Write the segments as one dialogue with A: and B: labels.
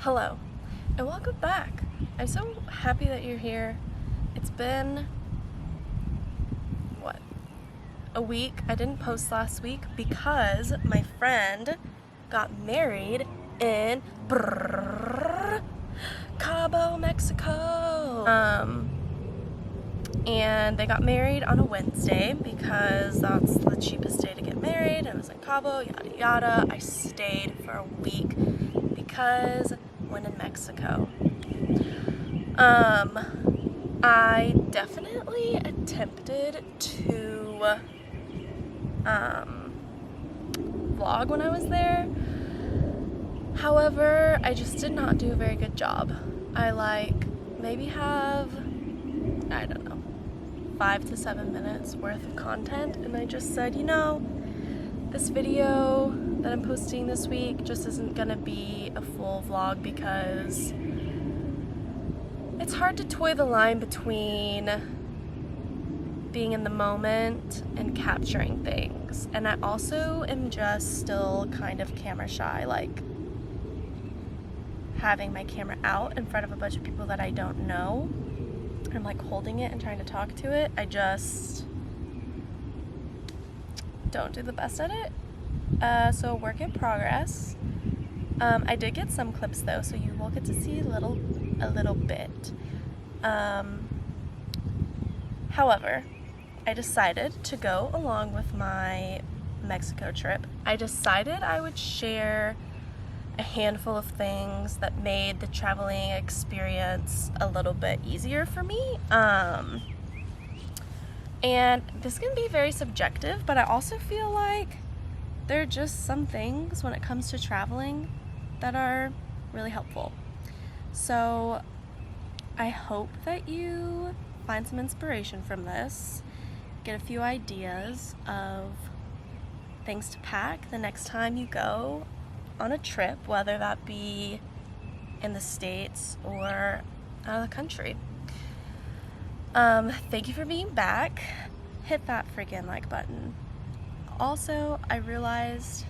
A: Hello, and welcome back. I'm so happy that you're here. It's been, a week. I didn't post last week because my friend got married in Cabo, Mexico. And they got married on a Wednesday because that's the cheapest day to get married. I was in Cabo, yada yada. I stayed for a week because when in Mexico. I definitely attempted to vlog when I was there. However, I just did not do a very good job. I maybe have, I don't know, 5 to 7 minutes worth of content, and I just said, this video that I'm posting this week just isn't gonna be a full vlog because it's hard to toy the line between being in the moment and capturing things. And I also am just still kind of camera shy, having my camera out in front of a bunch of people that I don't know. I'm holding it and trying to talk to it. I just don't do the best at it. So work in progress. I did get some clips though, so you will get to see a little bit. However, I decided to go along with my Mexico trip. I decided I would share a handful of things that made the traveling experience a little bit easier for me. And this can be very subjective, but I also feel like there are just some things when it comes to traveling that are really helpful. So I hope that you find some inspiration from this, get a few ideas of things to pack the next time you go on a trip, whether that be in the States or out of the country. Thank you for being back. Hit that freaking like button. Also, I realized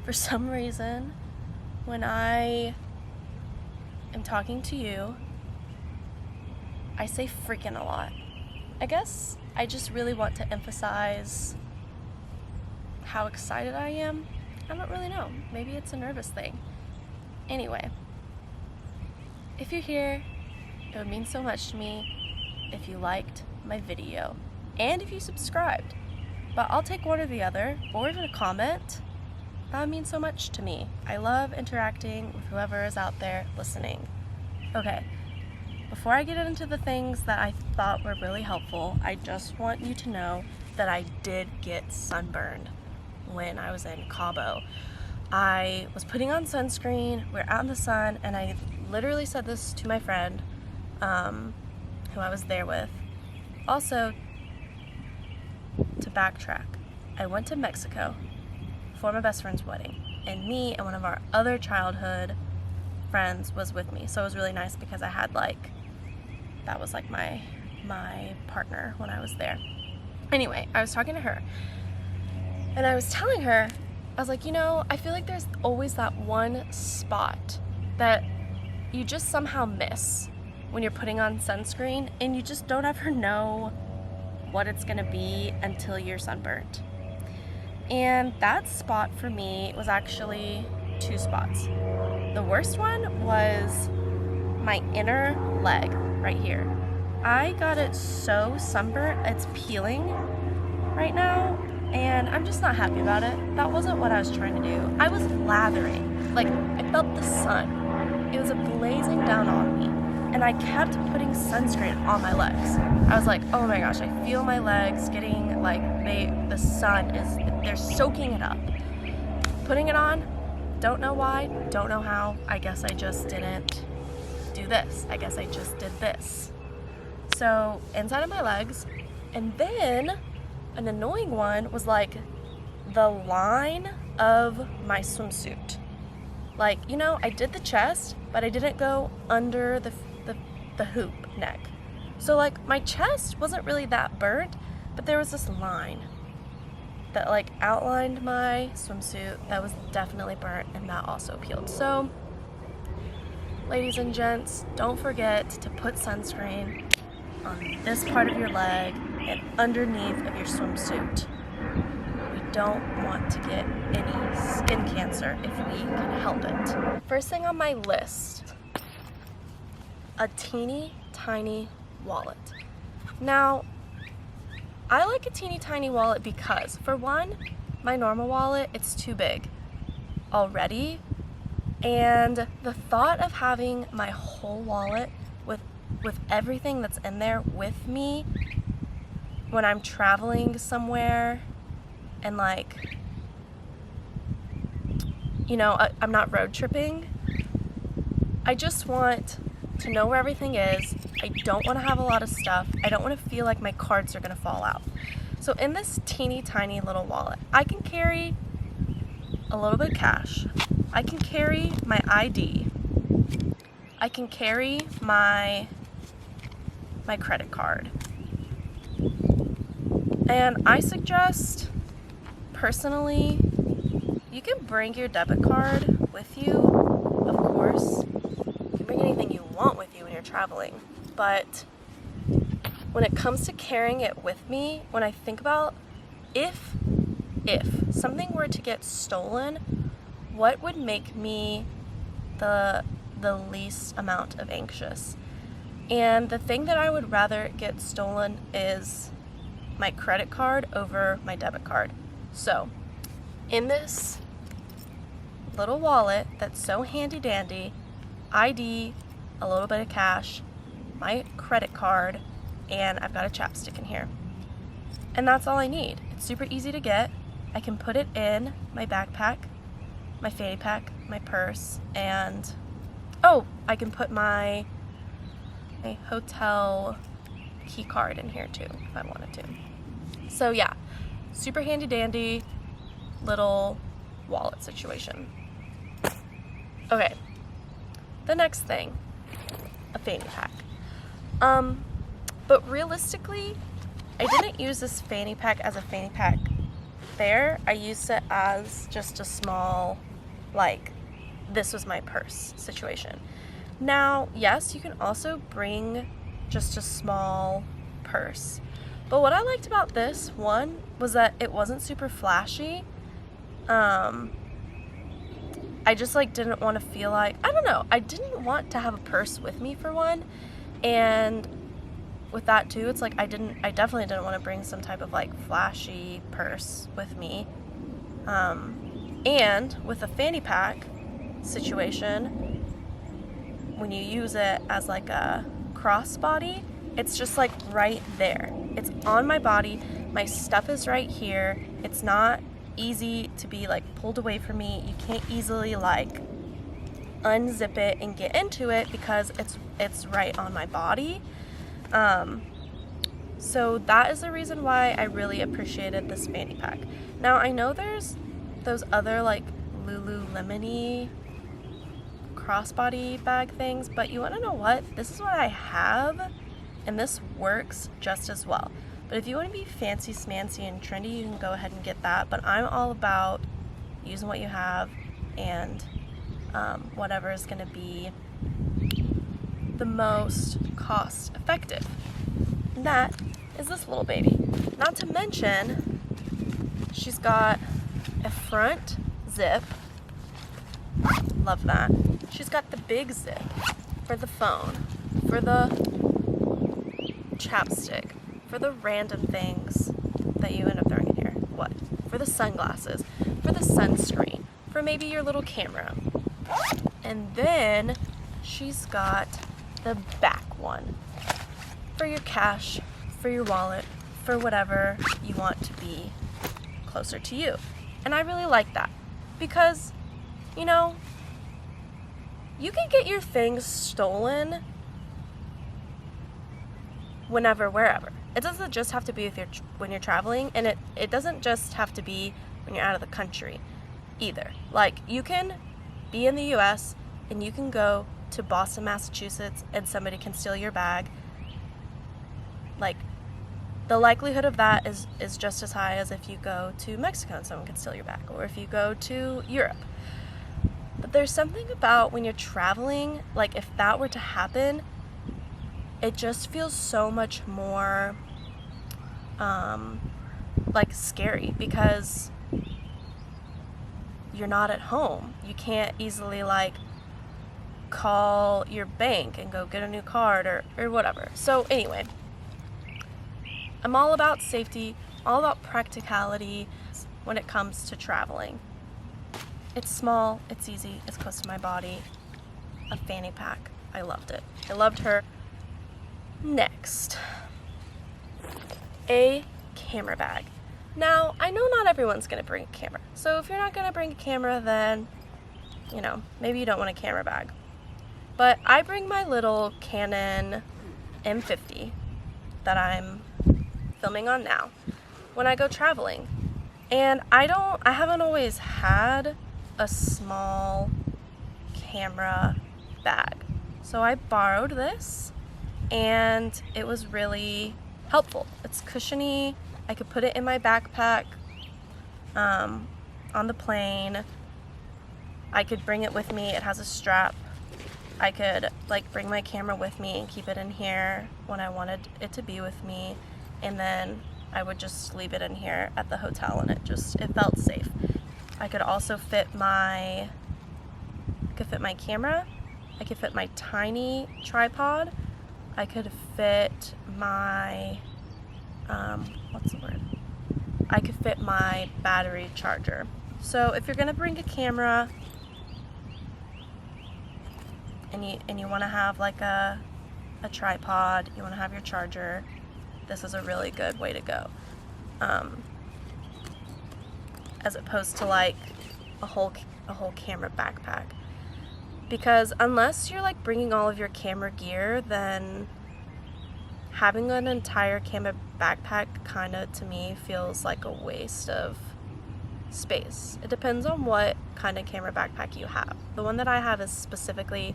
A: for some reason when I am talking to you, I say freaking a lot. I guess I just really want to emphasize how excited I am. I don't really know. Maybe it's a nervous thing. Anyway, if you're here, it would mean so much to me if you liked my video and if you subscribed. But I'll take one or the other, or even a comment. That would mean so much to me. I love interacting with whoever is out there listening. Okay, before I get into the things that I thought were really helpful, I just want you to know that I did get sunburned when I was in Cabo. I was putting on sunscreen, we're out in the sun, and I literally said this to my friend, who I was there with. Also, to backtrack, I went to Mexico for my best friend's wedding, and me and one of our other childhood friends was with me. So it was really nice because I had that was my partner when I was there. Anyway, I was talking to her and I was telling her, I was like, I feel like there's always that one spot that you just somehow miss when you're putting on sunscreen, and you just don't ever know what it's gonna be until you're sunburnt. And that spot for me was actually 2 spots. The worst one was my inner leg right here. I got it so sunburnt, it's peeling right now, and I'm just not happy about it. That wasn't what I was trying to do. I was lathering, I felt the sun. It was blazing down on me, and I kept putting sunscreen on my legs. I was like, oh my gosh, I feel my legs getting the sun they're soaking it up. Putting it on, don't know why, don't know how. I guess I just didn't do this. I guess I just did this. So inside of my legs, and then an annoying one was the line of my swimsuit. I did the chest, but I didn't go under the hoop neck. So my chest wasn't really that burnt, but there was this line that outlined my swimsuit that was definitely burnt, and that also peeled. So ladies and gents, don't forget to put sunscreen on this part of your leg and underneath of your swimsuit. We don't want to get any skin cancer if we can help it. First thing on my list, a teeny tiny wallet. Now, I like a teeny tiny wallet because, for one, my normal wallet, it's too big already, and the thought of having my whole wallet with everything that's in there with me when I'm traveling somewhere and, like, you know, I'm not road tripping. I just want to know where everything is. I don't want to have a lot of stuff. I don't want to feel like my cards are going to fall out. So in this teeny tiny little wallet, I can carry a little bit of cash. I can carry my ID. I can carry my credit card. And I suggest, personally, you can bring your debit card with you, of course. You can bring anything you want with you when you're traveling. But when it comes to carrying it with me, when I think about if something were to get stolen, what would make me the least amount of anxious? And the thing that I would rather get stolen is my credit card over my debit card. So, in this little wallet that's so handy dandy, ID, a little bit of cash, my credit card, and I've got a chapstick in here. And that's all I need. It's super easy to get. I can put it in my backpack, my fanny pack, my purse, and I can put my hotel key card in here too if I wanted to. So yeah, super handy dandy little wallet situation. Okay, the next thing, a fanny pack. But realistically, I didn't use this fanny pack as a fanny pack there. I used it as just a small, like, this was my purse situation. Now, yes, you can also bring just a small purse. But what I liked about this one was that it wasn't super flashy. I just didn't want to feel like, I don't know, I didn't want to have a purse with me for one. And with that too, it's like I definitely didn't want to bring some type of flashy purse with me. And with a fanny pack situation, when you use it as a crossbody, it's just right there. It's on my body. My stuff is right here. It's not easy to be pulled away from me. You can't easily unzip it and get into it because it's right on my body. So that is the reason why I really appreciated this fanny pack. Now I know there's those other Lululemon-y crossbody bag things, but you want to know what? This is what I have, and this works just as well. But if you want to be fancy smancy and trendy, you can go ahead and get that. But I'm all about using what you have and whatever is going to be the most cost effective. And that is this little baby. Not to mention, she's got a front zip. Love that. She's got the big zip for the phone, for the chapstick, for the random things that you end up throwing in here. What? For the sunglasses, for the sunscreen, for maybe your little camera. And then she's got the back one for your cash, for your wallet, for whatever you want to be closer to you. And I really like that because, you know, you can get your things stolen whenever, wherever. It doesn't just have to be when you're traveling, and it doesn't just have to be when you're out of the country either. You can be in the US and you can go to Boston, Massachusetts, and somebody can steal your bag. The likelihood of that is just as high as if you go to Mexico and someone can steal your bag, or if you go to Europe. But there's something about when you're traveling, like if that were to happen, it just feels so much more like scary, because you're not at home. You can't easily like call your bank and go get a new card or whatever. So anyway, I'm all about safety, all about practicality when it comes to traveling. It's small, it's easy, it's close to my body. A fanny pack. I loved it. I loved her. Next, a camera bag. Now, I know not everyone's gonna bring a camera. So if you're not gonna bring a camera, then, you know, maybe you don't want a camera bag. But I bring my little Canon M50 that I'm filming on now when I go traveling. And I haven't always had a small camera bag. So I borrowed this and it was really helpful. It's cushiony. I could put it in my backpack on the plane. I could bring it with me. It has a strap. I could like bring my camera with me and keep it in here when I wanted it to be with me, and then I would just leave it in here at the hotel, and it felt safe. I could also fit my camera. I could fit my tiny tripod. I could fit my I could fit my battery charger. So if you're gonna bring a camera and you want to have like a tripod, you want to have your charger, this is a really good way to go. As opposed to like a whole camera backpack, because unless you're like bringing all of your camera gear, then having an entire camera backpack kind of to me feels like a waste of space. It depends on what kind of camera backpack you have. The one that I have is specifically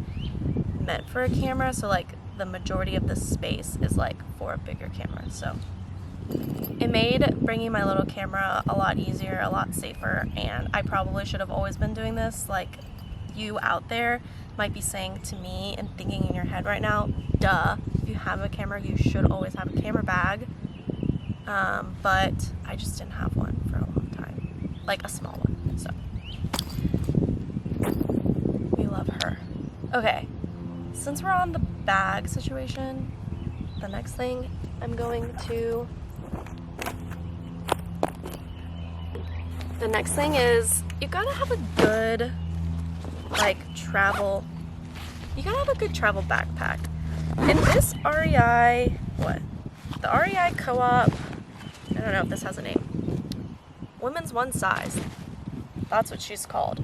A: meant for a camera, so like the majority of the space is like for a bigger camera. So it made bringing my little camera a lot easier, a lot safer, and I probably should have always been doing this. Like, you out there might be saying to me and thinking in your head right now, duh, if you have a camera, you should always have a camera bag. But I just didn't have one for a long time, like a small one, so we love her. Okay, since we're on the bag situation, the next thing is you gotta have a good travel backpack. And this REI, the REI Co-op, I don't know if this has a name, Women's One Size, that's what she's called.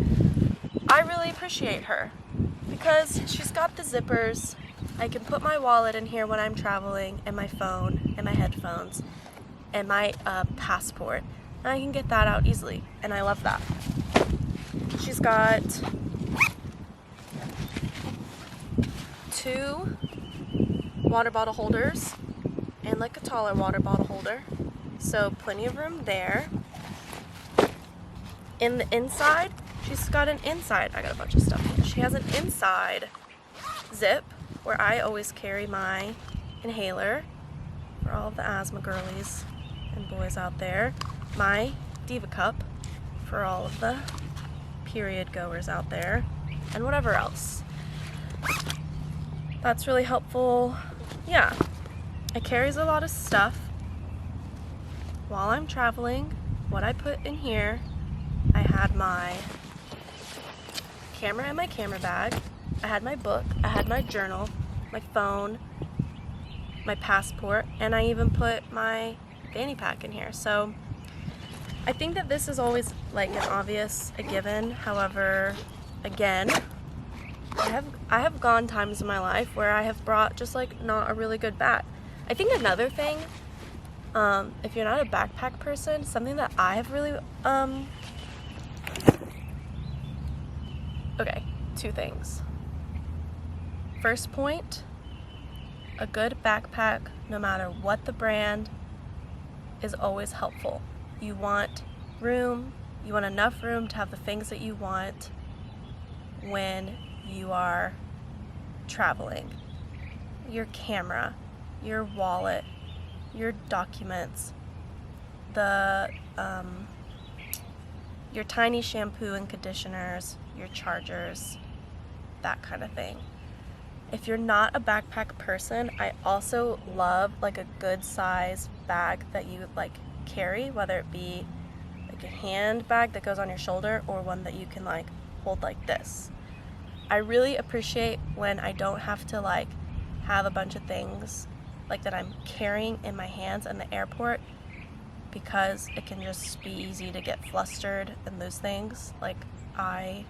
A: I really appreciate her because she's got the zippers. I can put my wallet in here when I'm traveling, and my phone, and my headphones, and my passport, and I can get that out easily, and I love that. She's got 2 water bottle holders and like a taller water bottle holder, so plenty of room there. In the inside, she's got an inside, I got a bunch of stuff here. She has an inside zip where I always carry my inhaler for all of the asthma girlies and boys out there, my Diva Cup for all of the period goers out there, and whatever else. That's really helpful. Yeah, it carries a lot of stuff. While I'm traveling, what I put in here, I had my camera in my camera bag, I had my book, I had my journal, my phone, my passport, and I even put my fanny pack in here. So I think that this is always like a given. However, again, I have gone times in my life where I have brought just like not a really good bag. I think another thing, if you're not a backpack person, something that I have really okay, 2 things. First point, a good backpack, no matter what the brand, is always helpful. You want room, you want enough room to have the things that you want when you are traveling. Your camera, your wallet, your documents, your tiny shampoo and conditioners, your chargers, that kind of thing. If you're not a backpack person, I also love like a good size bag that you like carry, whether it be like a handbag that goes on your shoulder or one that you can like hold like this. I really appreciate when I don't have to like have a bunch of things like that I'm carrying in my hands in the airport, because it can just be easy to get flustered and lose things. Like I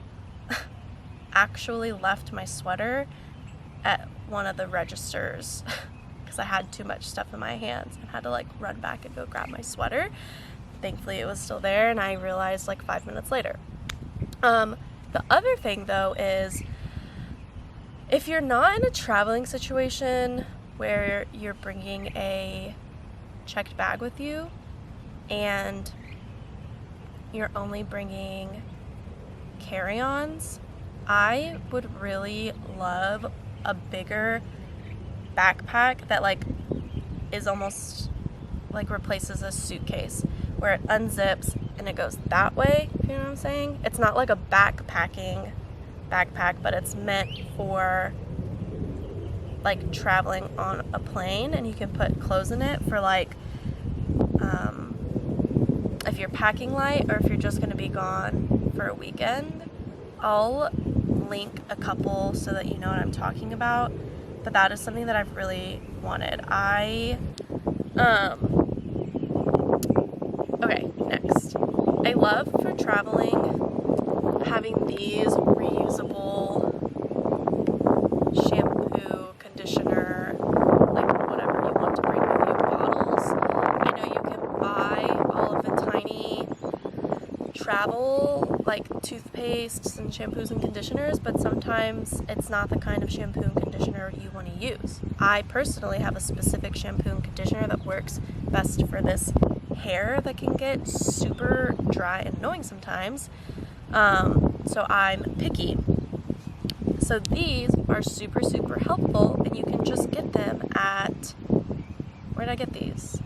A: actually left my sweater at one of the registers because I had too much stuff in my hands and had to like run back and go grab my sweater. Thankfully it was still there, and I realized like 5 minutes later. The other thing though is, if you're not in a traveling situation where you're bringing a checked bag with you and you're only bringing carry-ons, I would really love a bigger backpack that like is almost like replaces a suitcase, where it unzips and it goes that way, if you know what I'm saying. It's not like a backpack, but it's meant for like traveling on a plane, and you can put clothes in it for like if you're packing light or if you're just going to be gone for a weekend. I'll link a couple so that you know what I'm talking about, but that is something that I've really wanted. Okay, next. I love for traveling having these reusable shampoo, conditioner, like whatever you want to bring with you, bottles. I know you can buy all of the tiny travel like toothpastes and shampoos and conditioners, but sometimes it's not the kind of shampoo and conditioner you want to use. I personally have a specific shampoo and conditioner that works best for this hair that can get super dry and annoying sometimes, so I'm picky. So these are super helpful, and you can just get them at, where did I get these?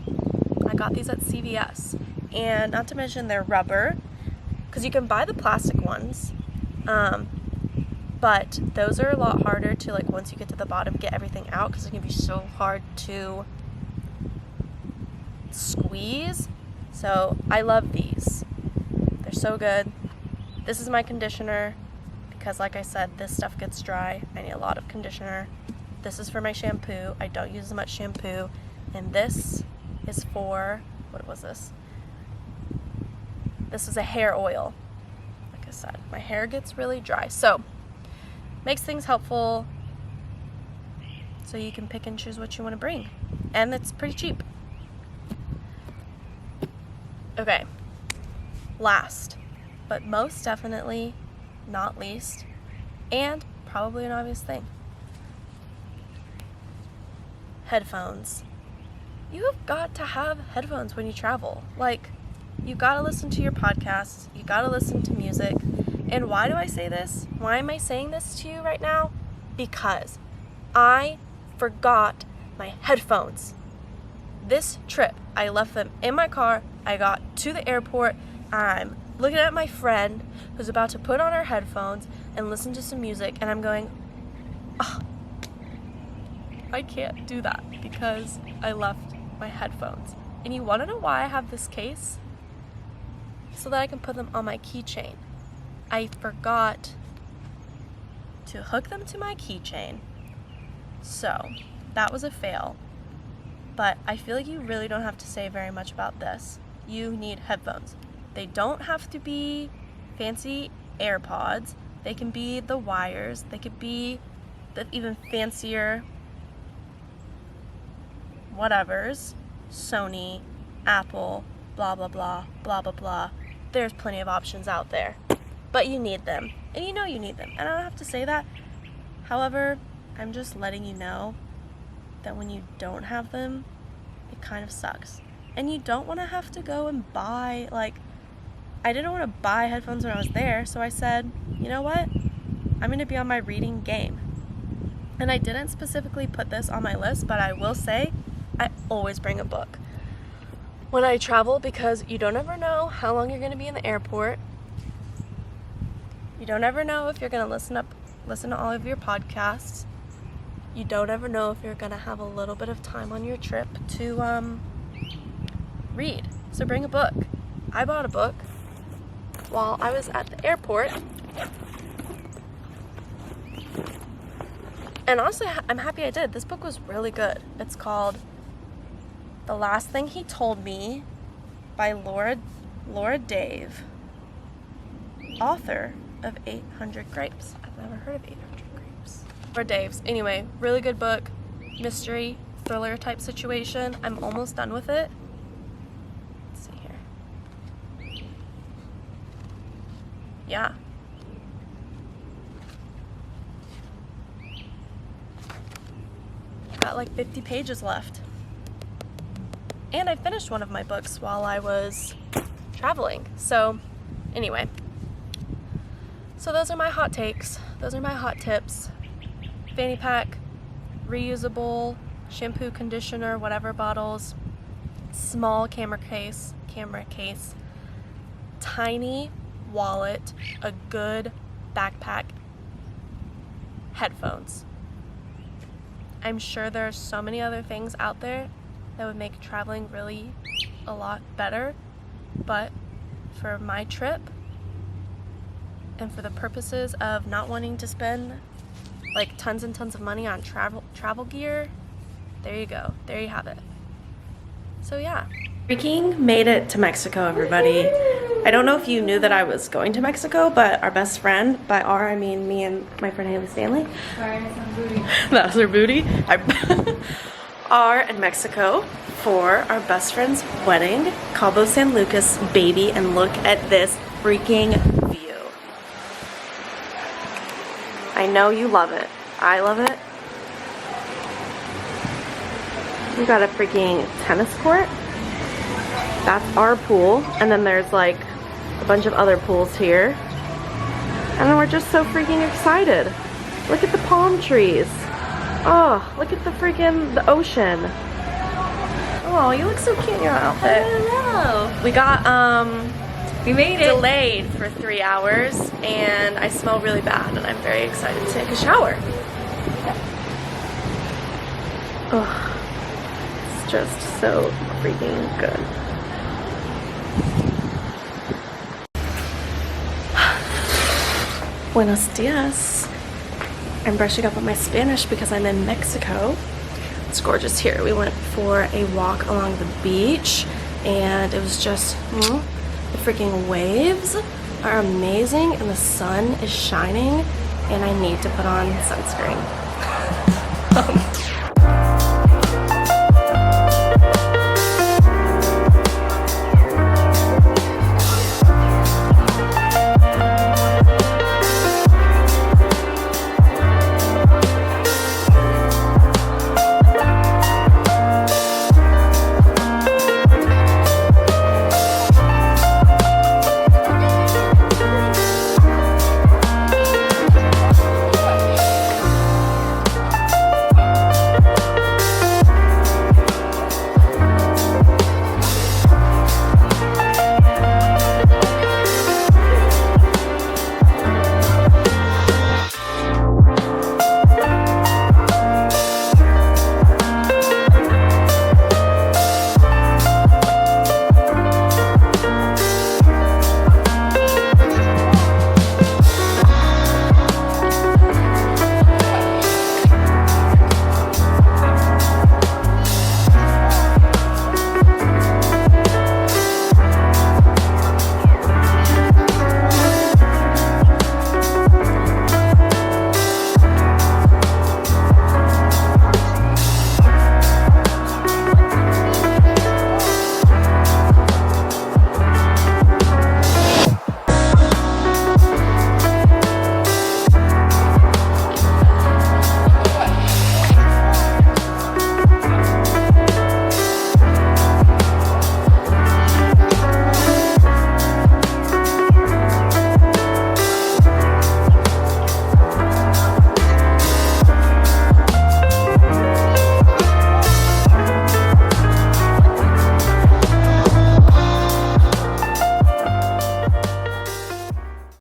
A: I got these at CVS, and not to mention they're rubber, because you can buy the plastic ones, but those are a lot harder to, like, once you get to the bottom, get everything out, because it can be so hard to squeeze. So I love these. They're so good. This is my conditioner, because like I said, this stuff gets dry. I need a lot of conditioner. This is for my shampoo. I don't use as much shampoo. And this is for, what was this? This is a hair oil. Like I said, my hair gets really dry. So, makes things helpful so you can pick and choose what you want to bring. And it's pretty cheap. Okay, last, but most definitely not least, and probably an obvious thing, headphones. You have got to have headphones when you travel. Like, you gotta listen to your podcasts, you gotta listen to music. And why do I say this? Why am I saying this to you right now? Because I forgot my headphones. This trip, I left them in my car. I got to the airport. I'm looking at my friend who's about to put on her headphones and listen to some music, and I'm going, oh, I can't do that because I left my headphones. And you want to know why I have this case? So that I can put them on my keychain. I forgot to hook them to my keychain, so that was a fail. But I feel like you really don't have to say very much about this. You need headphones. They don't have to be fancy AirPods. They can be the wires. They could be the even fancier whatevers. Sony, Apple, blah, blah, blah, blah, blah, blah. There's plenty of options out there. But you need them. And you know you need them. And I don't have to say that. However, I'm just letting you know that when you don't have them, it kind of sucks. And you don't want to have to go and buy, like, I didn't want to buy headphones when I was there, so I said, you know what? I'm gonna be on my reading game. And I didn't specifically put this on my list, but I will say I always bring a book when I travel, because you don't ever know how long you're gonna be in the airport. You don't ever know if you're gonna listen to all of your podcasts. You don't ever know if you're gonna have a little bit of time on your trip to read. So bring a book. I bought a book while I was at the airport. And honestly, I'm happy I did. This book was really good. It's called The Last Thing He Told Me by Laura Dave, author of 800 Grapes. I've never heard of 800 Grapes. Laura Dave's. Anyway, really good book. Mystery, thriller type situation. I'm almost done with it. Let's see here. Yeah. Got like 50 pages left. And I finished one of my books while I was traveling. So anyway, so those are my hot takes. Those are my hot tips. Fanny pack, reusable shampoo, conditioner, whatever bottles, small camera case, tiny wallet, a good backpack, headphones. I'm sure there are so many other things out there that would make traveling really a lot better, but for my trip and for the purposes of not wanting to spend like tons and tons of money on travel gear, there you go, there you have it. So yeah, freaking made it to Mexico, everybody. I don't know if you knew that I was going to Mexico, but our best friend, by our I mean me and my friend Haley Stanley.
B: Sorry, that's my booty.
A: That was her booty. Are in Mexico for our best friend's wedding, Cabo San Lucas, baby, and look at this freaking view. I know you love it. I love it. We got a freaking tennis court. That's our pool, and then there's like a bunch of other pools here. And then we're just so freaking excited. Look at the palm trees. Oh, look at the ocean. Oh, you look so cute in your outfit.
B: Hello.
A: We got,
B: We made it.
A: delayed for 3 hours, and I smell really bad, and I'm very excited to take a shower. Oh, it's just so freaking good. Buenos dias. I'm brushing up on my Spanish because I'm in Mexico. It's gorgeous here. We went for a walk along the beach, and it was just, the freaking waves are amazing, and the sun is shining, and I need to put on sunscreen.